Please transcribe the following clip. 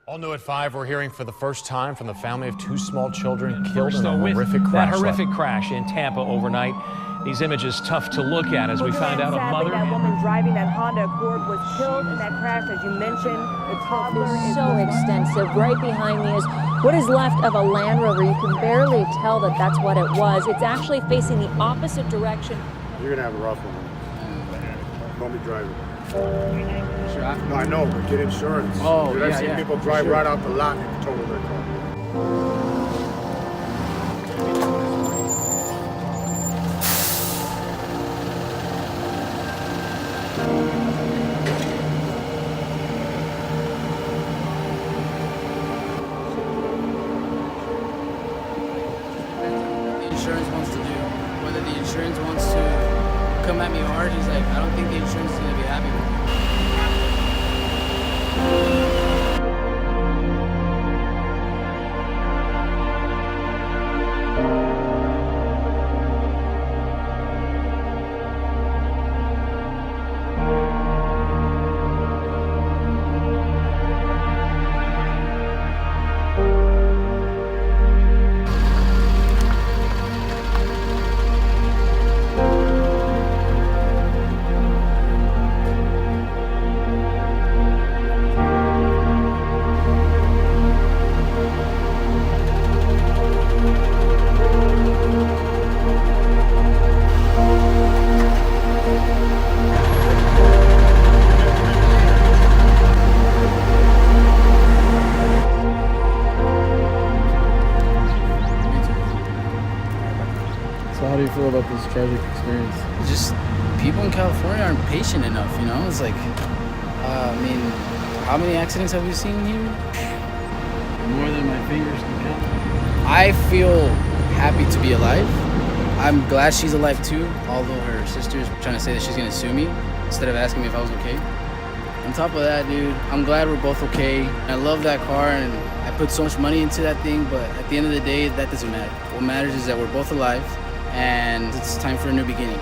All new at 5, we're hearing for the first time from the family of 2 small children killed in a with horrific crash. That horrific crash in Tampa overnight. These images tough to look at as we find out a mother. That woman driving that Honda Accord was killed in that crash, as you mentioned. The toddler is so extensive. Right behind me is what is left of a Land Rover. You can barely tell that that's what it was. It's actually facing the opposite direction. You're gonna have a rough one. Don't be driving. Sure. No, I know, but get insurance. Oh, I've seen people drive right out the lot and total their car. Insurance wants to do. Whether the insurance wants to come at me hard, he's like, I don't think the insurance is going to be happy with me. So how do you feel about this tragic experience? Just people in California aren't patient enough, you know? It's like, I mean, how many accidents have we seen here? More than my fingers can count. I feel happy to be alive. I'm glad she's alive too, although her sister's trying to say that she's gonna sue me instead of asking me if I was okay. On top of that, dude, I'm glad we're both okay. I love that car and I put so much money into that thing, but at the end of the day, that doesn't matter. What matters is that we're both alive and it's time for a new beginning.